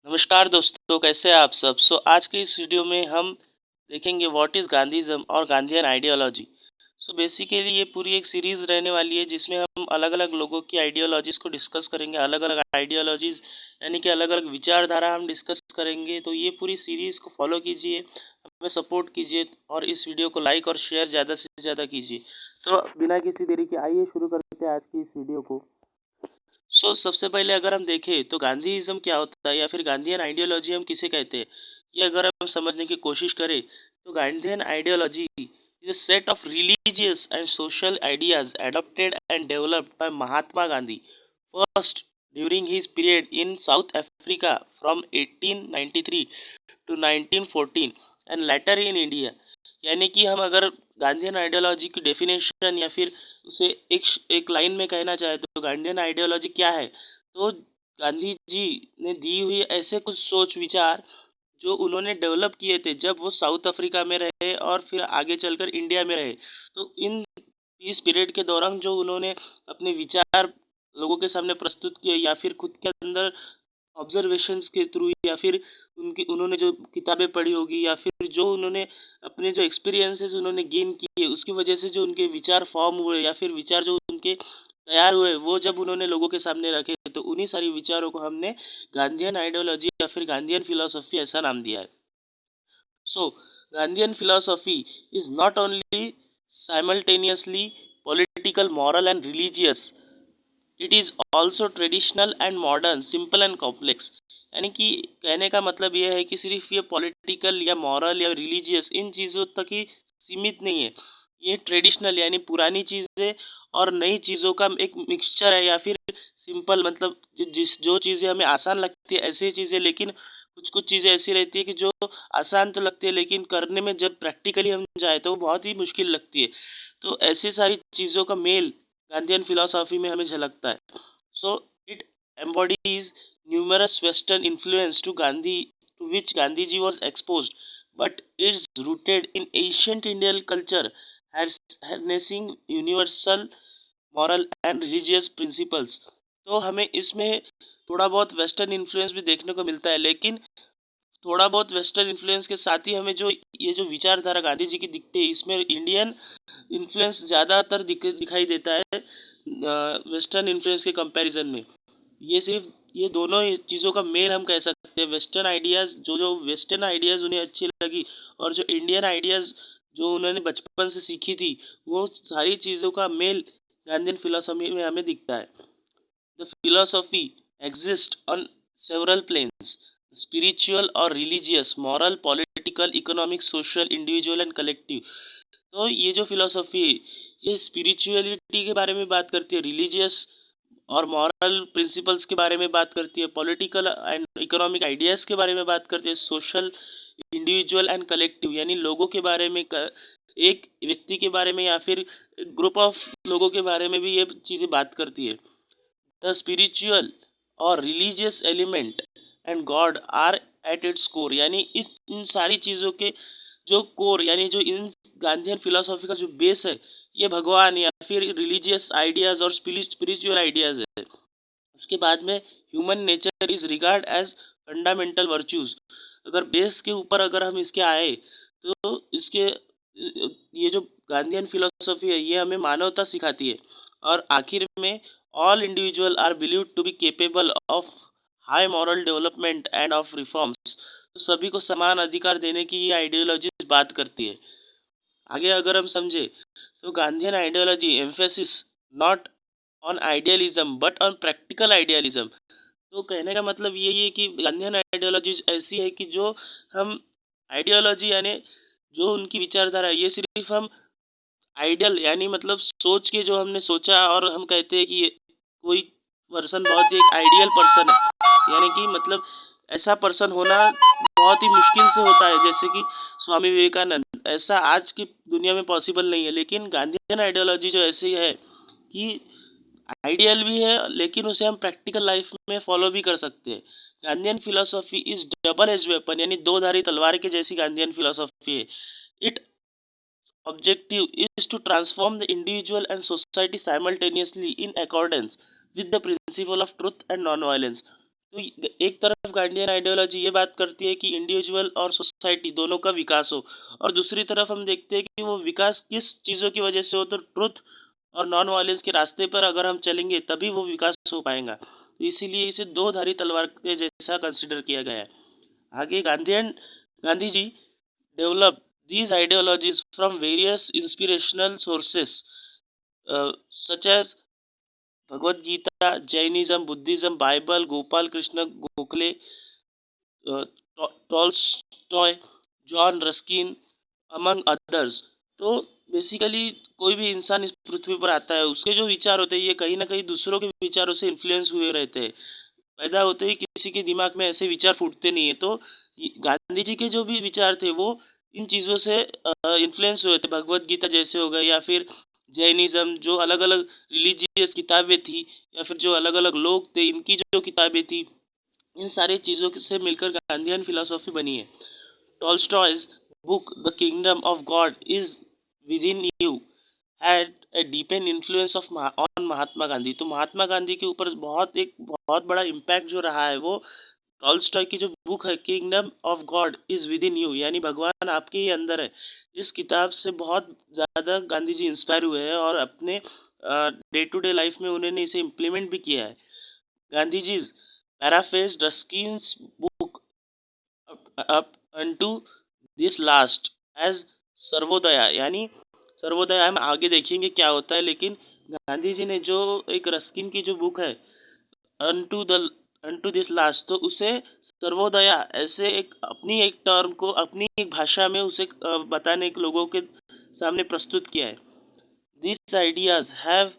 नमस्कार दोस्तों, कैसे हैं आप सब। आज के इस वीडियो में हम देखेंगे व्हाट इज़ गांधीज़्म और गांधीयन आइडियोलॉजी। बेसिकली ये पूरी एक सीरीज़ रहने वाली है जिसमें हम अलग-अलग लोगों की आइडियोलॉजीज़ को डिस्कस करेंगे। अलग-अलग आइडियोलॉजीज़ यानी कि अलग-अलग विचारधारा हम डिस्कस करेंगे। तो ये पूरी सीरीज़ को फॉलो कीजिए, हमें सपोर्ट कीजिए और इस वीडियो को लाइक और शेयर ज़्यादा से ज़्यादा कीजिए। तो बिना किसी देरी के आइए शुरू करते हैं आज की इस वीडियो को। सबसे पहले अगर हम देखें तो गांधीइज्म क्या होता है या फिर गांधीयन आइडियोलॉजी हम किसे कहते हैं, ये अगर हम समझने की कोशिश करें तो Gandhian ideology is a set of religious and social ideas adopted and developed by Mahatma Gandhi first during his period in South Africa from 1893 to 1914 and later in India। यानी कि हम अगर गांधीयन आइडियोलॉजी की definition या फिर उसे एक line में कहना चाहे तो गांधीयन आइडियोलॉजी क्या है, तो गांधी जी ने दी हुई ऐसे कुछ सोच विचार जो उन्होंने डेवलप किए थे जब वो साउथ अफ्रीका में रहे और फिर आगे चलकर इंडिया में रहे। तो इन इस पीरियड के दौरान जो उन्होंने अपने विचार लोगों के सामने प्रस्तुत किए या फिर खुद के अंदर ऑब्जर्वेशंस के थ्रू या फिर उनकी उन्होंने जो किताबें पढ़ी होगी या फिर जो उन्होंने अपने जो एक्सपीरियंसेस उन्होंने गेन किए उसकी वजह से जो उनके विचार फॉर्म हुए या फिर विचार जो उनके तैयार हुए वो जब उन्होंने लोगों के सामने रखे तो उन्हीं सारी विचारों को हमने गांधीयन आइडियोलॉजी या फिर गांधीयन फिलोसफी ऐसा नाम दिया है। Gandhian philosophy is not only simultaneously political, moral, and religious, it is also traditional and modern, simple and complex। यानी कि कहने का मतलब यह है कि सिर्फ ये पॉलिटिकल या मॉरल या रिलीजियस इन चीज़ों तक ही सीमित नहीं है। ये ट्रेडिशनल यानी पुरानी चीज़ें और नई चीज़ों का एक मिक्सचर है या फिर सिंपल मतलब जो चीज़ें हमें आसान लगती है ऐसी चीज़ें, लेकिन कुछ कुछ चीज़ें ऐसी रहती है कि जो आसान तो लगती है लेकिन करने में जब प्रैक्टिकली हम जाए तो वो बहुत ही मुश्किल लगती है। तो ऐसी सारी चीज़ों का मेल गांधीयन फिलॉसफी में हमें झलकता है। So it embodies numerous Western influence to which Gandhiji was exposed, but is rooted in ancient Indian culture, harnessing universal moral and religious principles। तो हमें इसमें थोड़ा बहुत वेस्टर्न इन्फ्लुएंस भी देखने को मिलता है, लेकिन थोड़ा बहुत वेस्टर्न इन्फ्लुएंस के साथ ही हमें जो ये जो विचारधारा गांधी जी की दिखती है इसमें इंडियन इन्फ्लुएंस ज़्यादातर दिखाई देता है वेस्टर्न इन्फ्लुएंस के कंपैरिजन में। ये सिर्फ ये दोनों चीज़ों का मेल हम कह सकते हैं। वेस्टर्न आइडियाज़ जो जो वेस्टर्न आइडियाज़ उन्हें अच्छी लगी और जो इंडियन आइडियाज़ जो उन्होंने बचपन से सीखी थी वो सारी चीज़ों का मेल गांधीयन फिलोसफी में हमें दिखता है। The philosophy exist on several planes, spiritual और religious, moral, political, economic, social, individual and collective. तो ये जो फिलोसफी है ये स्पिरिचुअलिटी के बारे में बात करती है, रिलीजियस और मॉरल प्रिंसिपल्स के बारे में बात करती है, पॉलिटिकल एंड इकोनॉमिक आइडियाज़ के बारे में बात करती है, सोशल, इंडिविजुअल एंड कलेक्टिव यानी लोगों के बारे में एक व्यक्ति के बारे में या फिर ग्रुप ऑफ लोगों के बारे में भी ये चीज़ें बात करती है। द स्पिरिचुअल और religious element and God are at its core, यानी इस इन सारी चीज़ों के जो कोर यानी जो इन गांधीयन फिलोसॉफी का जो बेस है ये भगवान या फिर रिलीजियस आइडियाज़ और स्पिरिचुअल आइडियाज़ है। उसके बाद में human nature is regard as fundamental virtues. अगर बेस के ऊपर अगर हम इसके आए तो इसके ये जो गांधीयन फिलोसफी है ये हमें मानवता सिखाती है। और आखिर में all individual are believe to be capable of high moral development and of reforms. तो सभी को समान अधिकार देने की ये आइडियोलॉजी बात करती है। आगे अगर हम समझे तो Gandhian ideology emphasis not on idealism but on practical idealism. तो कहने का मतलब ये है कि गांधीयन आइडियोलॉजी ऐसी है कि जो हम आइडियोलॉजी यानी जो उनकी विचारधारा है ये सिर्फ हम आइडियल यानी मतलब सोच के जो हमने सोचा और हम कहते हैं कि ये कोई पर्सन बहुत ही एक आइडियल पर्सन है, यानी कि मतलब ऐसा पर्सन होना बहुत ही मुश्किल से होता है जैसे कि स्वामी विवेकानंद, ऐसा आज की दुनिया में पॉसिबल नहीं है। लेकिन गांधीयन आइडियोलॉजी जो ऐसी है कि आइडियल भी है लेकिन उसे हम प्रैक्टिकल लाइफ में फॉलो भी कर सकते हैं। Gandhian philosophy is double edge weapon यानी दो धारी तलवार के जैसी गांधीयन फिलोसॉफी है। It objective is to transform the individual and society simultaneously in accordance with the principle of truth and non-violence। तो एक तरफ गांधीयन आइडियोलॉजी ये बात करती है कि इंडिविजुअल और सोसाइटी दोनों का विकास हो, और दूसरी तरफ हम देखते हैं कि वो विकास किस चीज़ों की वजह से हो, तो ट्रुथ और नॉन वायलेंस के रास्ते पर अगर हम चलेंगे तभी वो विकास हो पाएगा। तो इसीलिए इसे दो धारी तलवार के जैसा कंसिडर किया गया है। आगे Gandhi ji develop these ideologies from various inspirational sources such as Bhagavad Gita, Jainism, Buddhism, Bible, Gopal Krishna Gokhale, Tolstoy, John Ruskin, among others. तो बेसिकली कोई भी इंसान इस पृथ्वी पर आता है, उसके जो विचार होते हैं ये कहीं ना कहीं दूसरों के विचारों से इन्फ्लुएंस हुए रहते हैं। पैदा होते ही किसी के दिमाग में ऐसे विचार फूटते नहीं है। तो गांधी जी के जो भी विचार थे वो इन चीज़ों से इन्फ्लुएंस हुए थे। भगवत गीता जैसे हो गए, या फिर जैनिज्म, जो अलग अलग रिलीजियस किताबें थी, या फिर जो अलग अलग लोग थे इनकी जो किताबें थी, इन सारी चीज़ों से मिलकर गांधीयन फिलोसॉफी बनी है। Tolstoy's book the kingdom of God is within you had a deepen influence of on Mahatma Gandhi. तो महात्मा गांधी के ऊपर बहुत बड़ा इम्पैक्ट जो रहा है वो टॉल्स्टॉय की जो बुक है kingdom of God is within you, यानी भगवान आपके ही अंदर है, इस किताब से बहुत ज़्यादा गांधी जी इंस्पायर हुए हैं, और अपने डे टू डे लाइफ में उन्होंने इसे इम्प्लीमेंट भी किया है। Gandhi ji paraphrased Ruskin's book up unto this last as सर्वोदया, यानी सर्वोदय हम आगे देखेंगे क्या होता है, लेकिन गांधी जी ने जो एक रस्किन की जो बुक है unto the unto this last, तो उसे सर्वोदया ऐसे एक अपनी एक टर्म को अपनी एक भाषा में उसे बताने के लोगों के सामने प्रस्तुत किया है। These ideas have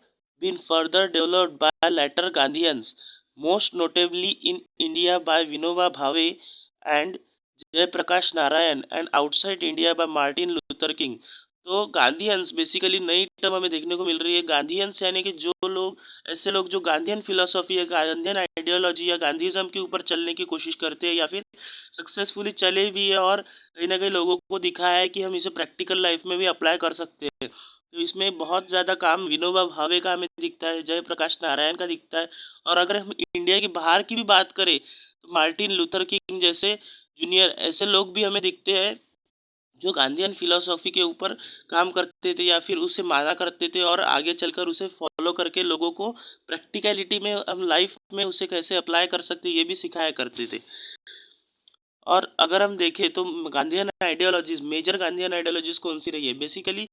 been further developed by later Gandhians, most notably in India by Vinoba Bhave and Jayaprakash Narayan, and outside India by Martin Luther King। तो गांधीयंस बेसिकली नई टर्म हमें देखने को मिल रही है। गांधीयंस यानी कि जो लोग, ऐसे लोग जो गांधीयन फिलोसॉफी या गांधीयन आइडियोलॉजी या गांधीज्म के ऊपर चलने की कोशिश करते हैं, या फिर सक्सेसफुली चले भी है, और कहीं ना कहीं लोगों को दिखाया है कि हम इसे प्रैक्टिकल लाइफ में भी अप्लाई कर सकते हैं। तो इसमें बहुत ज़्यादा काम विनोबा भावे का हमें दिखता है, जयप्रकाश नारायण का दिखता है। और अगर हम इंडिया के बाहर की भी बात करें तो मार्टिन लूथर किंग जैसे जूनियर, ऐसे लोग भी हमें दिखते हैं जो गांधीयन फिलोसॉफी के ऊपर काम करते थे, या फिर उसे माना करते थे, और आगे चलकर उसे फॉलो करके लोगों को प्रैक्टिकलिटी में हम लाइफ में उसे कैसे अप्लाई कर सकते ये भी सिखाया करते थे। और अगर हम देखें तो Gandhian ideologies, major Gandhian ideologies कौन सी रही है, बेसिकली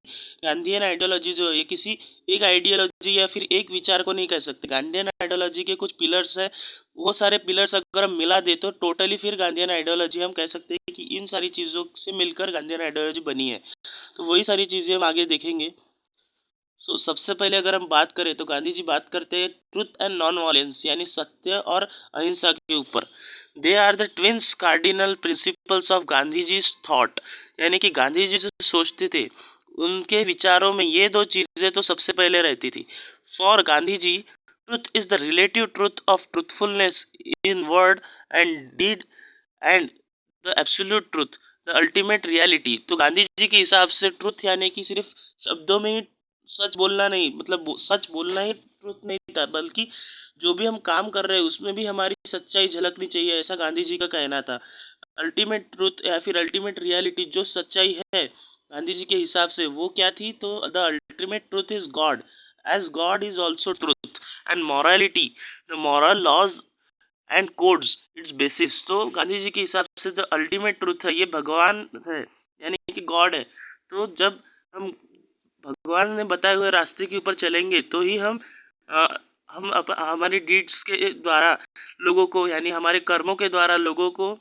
गांधीयन आइडियोलॉजी जो है किसी एक आइडियोलॉजी या फिर एक विचार को नहीं कह सकते। गांधीयन आइडियोलॉजी के कुछ पिलर्स है, वो सारे पिलर्स अगर हम मिला दे तो टोटली फिर गांधीयन आइडियोलॉजी हम कह सकते हैं कि इन सारी चीज़ों से मिलकर गांधीयन आइडियोलॉजी बनी है। तो वही सारी चीज़ें हम आगे देखेंगे। सबसे पहले अगर हम बात करें तो गांधी जी बात करते हैं ट्रुथ एंड नॉन वायलेंस, यानी सत्य और अहिंसा के ऊपर। They are the twins cardinal principles of Gandhi ji thought, यानी कि गांधी जी जो सोचते थे उनके विचारों में ये दो चीज़ें तो सबसे पहले रहती थी। For Gandhi ji truth is the relative truth of truthfulness in word and deed, and the absolute truth the ultimate reality. तो गांधी जी के हिसाब से ट्रुथ यानी कि सिर्फ शब्दों में ही सच बोलना नहीं, मतलब सच बोलना ही ट्रुथ नहीं था, बल्कि जो भी हम काम कर रहे हैं उसमें भी हमारी सच्चाई झलकनी चाहिए, ऐसा गांधी जी का कहना था। अल्टीमेट ट्रुथ या फिर अल्टीमेट रियलिटी, जो सच्चाई है गांधी जी के हिसाब से वो क्या थी, तो the ultimate truth is God, as God is also truth, and morality the moral laws and codes its basis. तो गांधी जी के हिसाब से जो अल्टीमेट ट्रुथ है ये भगवान है, यानी कि गॉड है। तो जब हम भगवान ने बताए हुए रास्ते के ऊपर चलेंगे तो ही अ, हमारी डीड्स के द्वारा लोगों को, यानी हमारे कर्मों के द्वारा लोगों को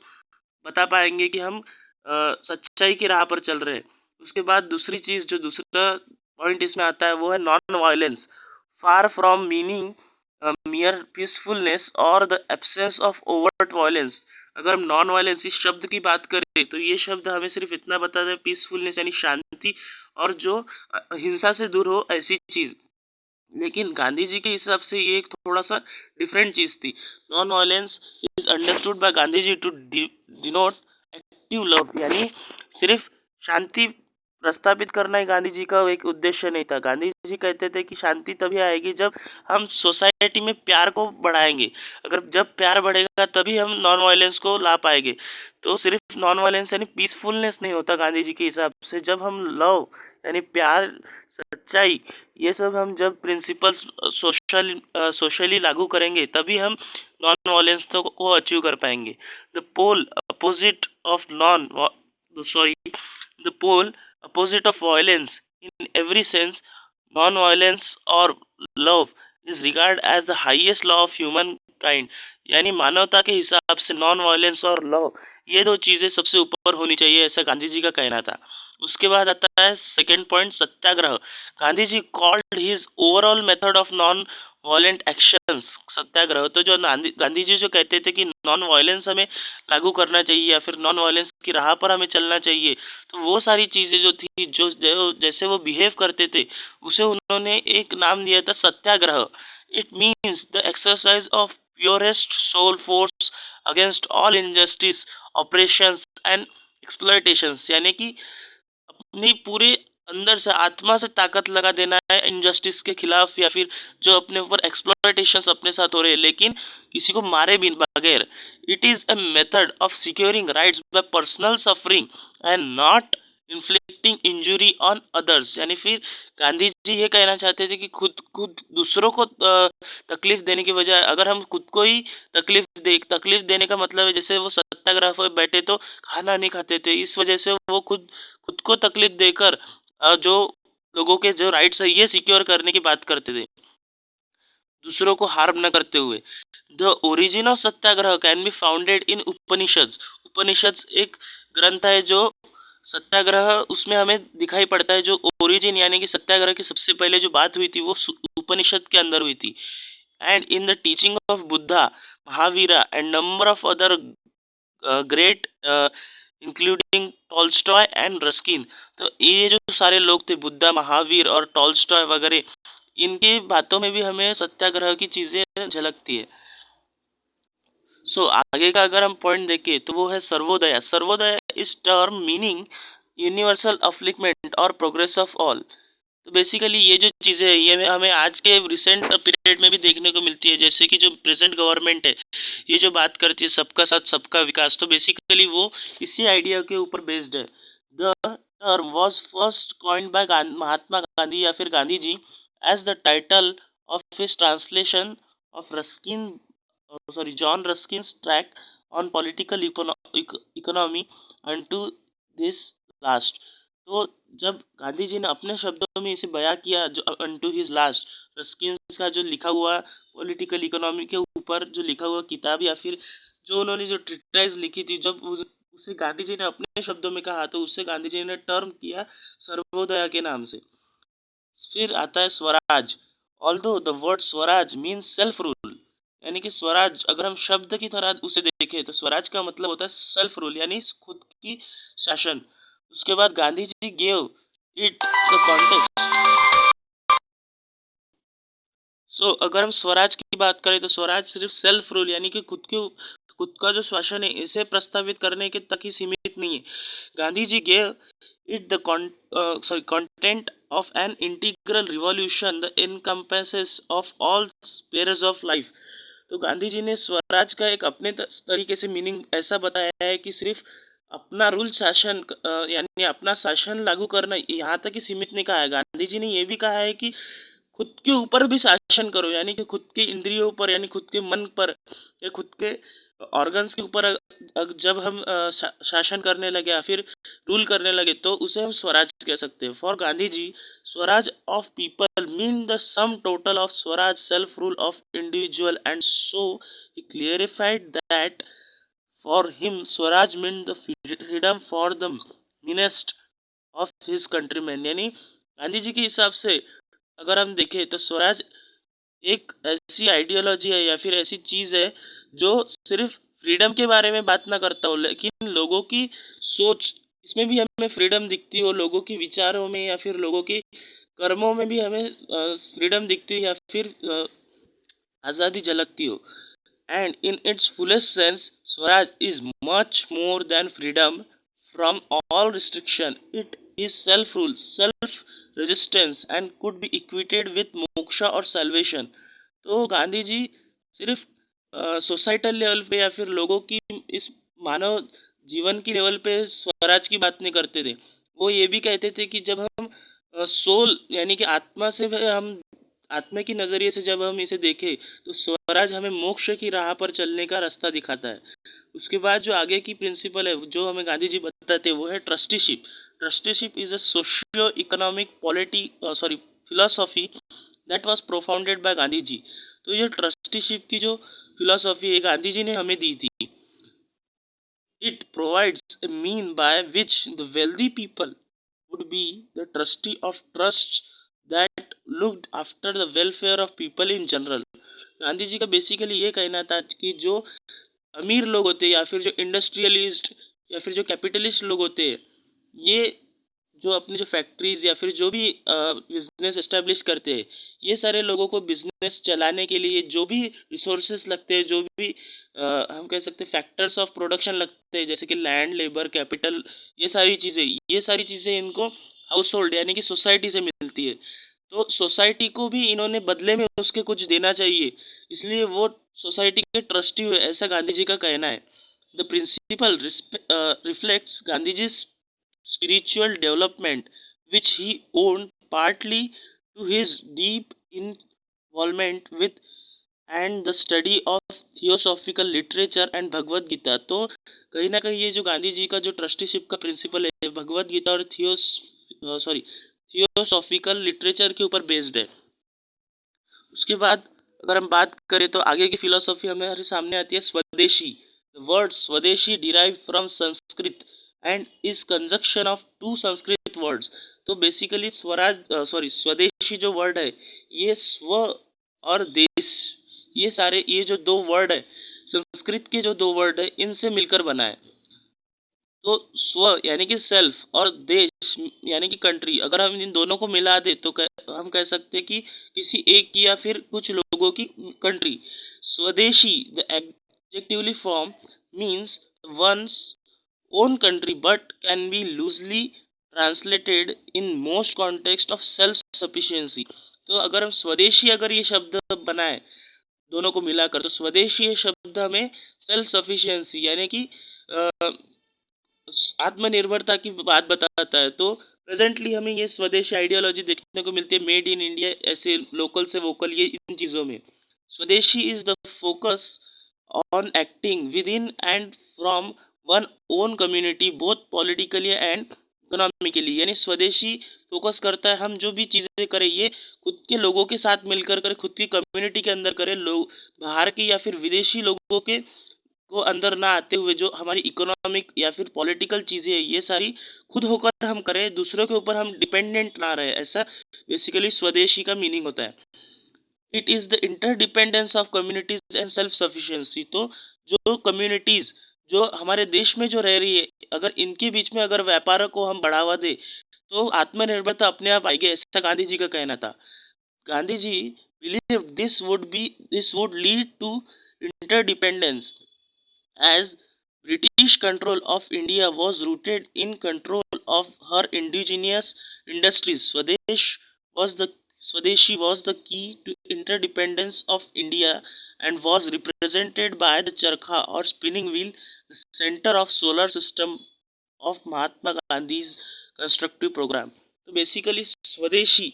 बता पाएंगे कि हम सच्चाई की राह पर चल रहे हैं। उसके बाद दूसरी चीज़, जो दूसरा पॉइंट इसमें आता है वो है non violence, far from meaning mere peacefulness और the absence of overt violence. अगर हम नॉन वायलेंस इस शब्द की बात करें तो ये शब्द हमें सिर्फ इतना बताता है, पीसफुलनेस यानी शांति, और जो हिंसा से दूर हो ऐसी चीज़। लेकिन गांधी जी के हिसाब से ये एक थोड़ा सा डिफरेंट चीज़ थी। Non violence is understood by Gandhi ji to denote active love, यानी सिर्फ शांति प्रस्तावित करना ही गांधी जी का एक उद्देश्य नहीं था। गांधी जी कहते थे कि शांति तभी आएगी जब हम सोसाइटी में प्यार को बढ़ाएंगे। अगर जब प्यार बढ़ेगा तभी हम नॉन वायलेंस को ला पाएंगे। तो सिर्फ नॉन वायलेंस यानी पीसफुलनेस नहीं होता गांधी जी के हिसाब से। जब हम लव यानी प्यार, सच्चाई, ये सब हम जब प्रिंसिपल्स सोशली लागू करेंगे तभी हम नॉन वायलेंस को अचीव कर पाएंगे। The pole opposite of non sorry the pole opposite of violence in every sense, non-violence or love is regarded as the highest law of humankind। यानी मानवता के हिसाब से नॉन वायलेंस और लव, ये दो चीजें सबसे ऊपर होनी चाहिए, ऐसा गांधी जी का कहना था। उसके बाद आता है second point, satyagraha. Gandhi ji called his overall method of non violent actions satyagraha. तो जो गांधी जी जो कहते थे कि नॉन वायलेंस हमें लागू करना चाहिए या फिर नॉन वायलेंस की राह पर हमें चलना चाहिए, तो वो सारी चीज़ें जो थी, जैसे वो बिहेव करते थे, उसे उन्होंने एक नाम दिया था satyagraha. It means the exercise of purest soul force against all injustice, operations and exploitations. यानी कि अपनी पूरे अंदर से, आत्मा से ताकत लगा देना है इनजस्टिस के खिलाफ, या फिर जो अपने ऊपर एक्सप्लॉयटेशन अपने साथ हो रहे हैं लेकिन किसी को मारे भी बगैर। It is a method of securing rights bye personal suffering and not inflicting injury on others. यानी फिर गांधी जी ये कहना चाहते थे कि खुद खुद दूसरों को तकलीफ देने की बजाय अगर हम खुद को ही तकलीफ देने का मतलब है, जैसे वो सत्याग्रह पर बैठे तो खाना नहीं खाते थे, इस वजह से वो खुद खुद को तकलीफ देकर जो लोगों के जो राइट्स है ये सिक्योर करने की बात करते थे, दूसरों को हार्म न करते हुए। The origin of satyagraha can be founded in Upanishad. Upanishad एक ग्रंथ है जो सत्याग्रह, उसमें हमें दिखाई पड़ता है जो ओरिजिन यानी कि सत्याग्रह की सबसे पहले जो बात हुई थी वो उपनिषद के अंदर हुई थी। And in the teaching of Buddha, Mahavira and number of other great including Tolstoy and Ruskin. तो ये जो सारे लोग थे, बुद्धा, महावीर और टॉल्स्टॉय वगैरह, इनकी बातों में भी हमें सत्याग्रह की चीजें झलकती है। सो आगे का अगर हम पॉइंट देखें तो वो है सर्वोदय। सर्वोदय इस टर्म मीनिंग यूनिवर्सल अपलिफ्टमेंट और प्रोग्रेस ऑफ ऑल। तो बेसिकली ये जो चीज़ें है ये हमें आज के रिसेंट पीरियड में भी देखने को मिलती है। जैसे कि जो प्रेजेंट गवर्नमेंट है ये जो बात करती है सबका साथ सबका विकास, तो बेसिकली वो इसी आइडिया के ऊपर बेस्ड है। The term was first coined by Mahatma Gandhi या फिर Gandhi ji as the title of his translation of Ruskin John Ruskin's tract on political economy unto this last. तो जब गांधी जी ने अपने शब्दों में इसे बयां किया, जो अनटू हिज लास्ट, रस्किन्स का जो लिखा हुआ पॉलिटिकल इकोनॉमी के ऊपर जो लिखा हुआ किताब या फिर जो उन्होंने जो ट्रिटाइज लिखी थी, जब उसे गांधी जी ने अपने शब्दों में कहा तो उससे गांधी जी ने टर्म किया सर्वोदय के नाम से। फिर आता है Swaraj. Although the word Swaraj means self rule, यानी कि स्वराज अगर हम शब्द की तरह उसे देखें तो स्वराज का मतलब होता है सेल्फ रूल यानी खुद की शासन। उसके बाद Gandhi ji gave it the context. सो अगर हम स्वराज की बात करें तो स्वराज सिर्फ सेल्फ रूल यानी कि खुद का जो शासन है इसे प्रस्तावित करने के तक ही सीमित नहीं है। Gandhi ji gave it the content of an integral revolution the encompasses of all spheres of life। तो गांधी जी ने स्वराज का एक अपने तरीके से मीनिंग ऐसा बताया है कि सिर्फ अपना रूल शासन यानी अपना शासन लागू करना यहाँ तक ही सीमित नहीं कहा है। गांधी जी ने ये भी कहा है कि खुद के ऊपर भी शासन करो, यानी कि खुद के इंद्रियों पर यानी खुद के मन पर या खुद के ऑर्गन्स के ऊपर जब हम शासन करने लगे या फिर रूल करने लगे तो उसे हम स्वराज कह सकते हैं। For Gandhi ji swaraj of people mean the sum total of swaraj self rule of individual and so he clarified that for him swaraj mean the freedom for the meanest of his countryman. यानी गांधी जी के हिसाब से अगर हम देखें तो स्वराज एक ऐसी आइडियोलॉजी है या फिर ऐसी चीज़ है जो सिर्फ फ्रीडम के बारे में बात ना करता हो लेकिन लोगों की सोच, इसमें भी हमें फ्रीडम दिखती हो, लोगों के विचारों में या फिर लोगों के कर्मों में भी हमें फ्रीडम दिखती हो या फिर आज़ादी झलकती हो। And in its fullest sense Swaraj is much more than freedom from all restriction. It is self rule, self resistance and could be equated with moksha और salvation. तो गांधी जी सिर्फ सोसाइटल लेवल पे या फिर लोगों की इस मानव जीवन की लेवल पे स्वराज की बात नहीं करते थे. वो ये भी कहते थे कि जब हम सोल यानी कि आत्मा से हम आत्मा की नज़रिए से जब हम इसे देखें तो स्वराज हमें मोक्ष की राह पर चलने का रास्ता दिखाता है. उसके बाद जो आगे की प्रिंसिपल है जो हमें गांधी जी बताते हैं वो है trusteeship. Trusteeship is a socio economic polity sorry philosophy that was profounded by Gandhi ji. तो ये ट्रस्टीशिप की जो फिलोसॉफी है गांधी जी ने हमें दी थी. It provides a mean by which the wealthy people would be the trustee of trusts that looked after the welfare of people in general. Gandhi ji का basically ये कहना था कि जो अमीर लोग होते हैं या फिर जो इंडस्ट्रियलिस्ट या फिर जो कैपिटलिस्ट लोग होते हैं ये जो अपनी जो फैक्ट्रीज या फिर जो भी बिजनेस एस्टेब्लिश करते हैं ये सारे लोगों को बिजनेस चलाने के लिए जो भी रिसोर्सेस लगते हैं जो भी हम कह सकते हैं फैक्टर्स ऑफ प्रोडक्शन लगते हैं जैसे कि लैंड लेबर कैपिटल ये सारी चीज़ें इनको हाउस होल्ड यानी कि सोसाइटी से मिलती है. तो सोसाइटी को भी इन्होंने बदले में उसके कुछ देना चाहिए इसलिए वो सोसाइटी के ट्रस्टी हुए ऐसा गांधी जी का कहना है. The principle reflects Gandhi ji spiritual development, which he owed partly to his deep involvement with and the study of theosophical literature and Bhagavad Gita. तो कहीं ना कहीं ये जो गांधी जी का जो ट्रस्टीशिप का प्रिंसिपल है भगवद गीता और थियोसॉफिकल लिटरेचर के ऊपर बेस्ड है. उसके बाद अगर हम बात करें तो आगे की फिलोसॉफी हमारे सामने आती है swadeshi. The word swadeshi derive from Sanskrit and is conjunction of two Sanskrit words. तो बेसिकली स्वदेशी जो वर्ड है ये स्व और देश ये जो दो वर्ड है संस्कृत के जो दो वर्ड है इनसे मिलकर बना है. तो स्व यानी कि सेल्फ और देश यानी कि कंट्री अगर हम इन दोनों को मिला दे तो हम कह सकते हैं कि किसी एक की या फिर कुछ लोगों की country. Swadeshi the adjectively form means one's own country but can be loosely translated in most context of self sufficiency. तो अगर हम स्वदेशी अगर ये शब्द बनाए दोनों को मिलाकर तो स्वदेशी ये शब्द हमें सेल्फ सफिशिएंसी यानी कि आत्मनिर्भरता की बात बताता है. तो प्रेजेंटली हमें ये स्वदेशी आइडियोलॉजी देखने को मिलती है मेड इन इंडिया ऐसे लोकल से वोकल ये इन चीज़ों में. स्वदेशी is the focus on acting within and from one own community both politically and economically. यानी स्वदेशी फोकस करता है हम जो भी चीज़ें करें ये खुद के लोगों के साथ मिलकर करें खुद की कम्युनिटी के अंदर करें. लोग बाहर की या फिर विदेशी लोगों के को अंदर ना आते हुए जो हमारी इकोनॉमिक या फिर पॉलिटिकल चीज़ें हैं ये सारी खुद होकर हम करें दूसरों के ऊपर हम डिपेंडेंट ना रहे. ऐसा बेसिकली स्वदेशी का मीनिंग होता है. It is the interdependence of communities and self sufficiency. तो जो कम्युनिटीज़ जो हमारे देश में जो रह रही है अगर इनके बीच में अगर व्यापार को हम बढ़ावा दे तो आत्मनिर्भरता अपने आप आएगी ऐसा गांधी जी का कहना था. Gandhi ji believe this would lead to interdependence as British control of India was rooted in control of her indigenous industries. Swadeshi was the key to interdependence of India and was represented by the charkha or spinning wheel, the center of solar system of Mahatma Gandhi constructive programme. तो basically swadeshi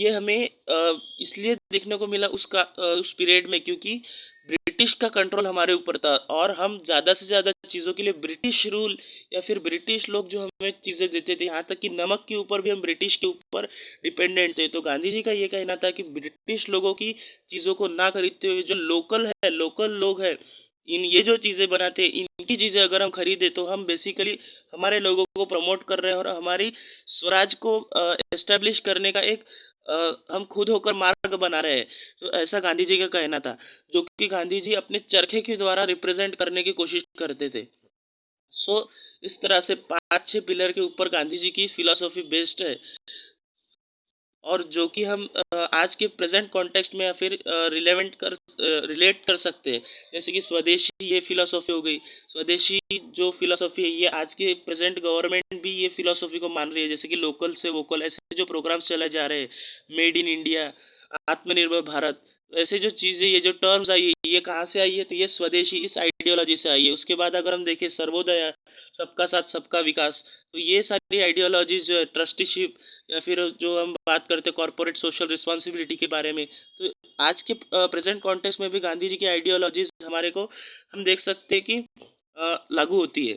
ये हमें इसलिए देखने को मिला उस period में क्योंकि ब्रिटिश का कंट्रोल हमारे ऊपर था और हम ज़्यादा से ज़्यादा चीज़ों के लिए ब्रिटिश रूल या फिर ब्रिटिश लोग जो हमें चीज़ें देते थे यहाँ तक कि नमक के ऊपर भी हम ब्रिटिश के ऊपर डिपेंडेंट थे. तो गांधी जी का ये कहना था कि ब्रिटिश लोगों की चीज़ों को ना खरीदते हुए जो लोकल लोग हैं इन ये जो चीज़ें बनाते हैं इनकी चीज़ें अगर हम खरीदें तो हम बेसिकली हमारे लोगों को प्रमोट कर रहे हैं और हमारी स्वराज को एस्टेब्लिश करने का एक हम खुद होकर मार्ग बना रहे हैं. तो ऐसा गांधी जी का कहना था जो कि गांधी जी अपने चरखे के द्वारा रिप्रेजेंट करने की कोशिश करते थे. इस तरह से 5-6 पिलर के ऊपर गांधी जी की फिलॉसफी बेस्ड है. और जो कि हम आज के प्रेजेंट कॉन्टेक्स्ट में या फिर रिलेट कर सकते हैं। जैसे कि स्वदेशी ये फिलॉसफी हो गई। स्वदेशी जो फिलॉसफी है ये आज के प्रेजेंट गवर्नमेंट भी ये फिलॉसफी को मान रही है। जैसे कि लोकल से वोकल ऐसे जो प्रोग्राम्स चले जा रहे हैं, मेड इन इंडिया, आत्मनिर्भर भारत, ऐसे जो चीज़ें, ये जो टर्म्स आई है ये कहाँ से आई है? तो ये स्वदेशी इस आइडियोलॉजी से आई है। उसके बाद अगर हम देखें सर्वोदय, सबका साथ सबका विकास, तो ये सारी आइडियोलॉजीज जो है ट्रस्टीशिप, या फिर जो हम बात करते हैं कॉर्पोरेट सोशल रिस्पॉन्सिबिलिटी के बारे में, तो आज के प्रेजेंट कॉन्टेक्स्ट में भी गांधी जी की आइडियोलॉजीज हमारे को हम देख सकते हैं कि लागू होती है।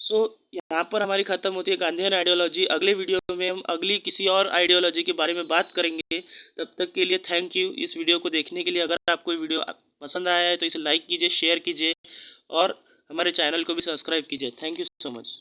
सो यहाँ पर हमारी ख़त्म होती है गांधीयन आइडियोलॉजी। अगले वीडियो में हम अगली किसी और आइडियोलॉजी के बारे में बात करेंगे। तब तक के लिए थैंक यू इस वीडियो को देखने के लिए। अगर आपको ये वीडियो पसंद आया है तो इसे लाइक कीजिए, शेयर कीजिए और हमारे चैनल को भी सब्सक्राइब कीजिए। Thank you so much.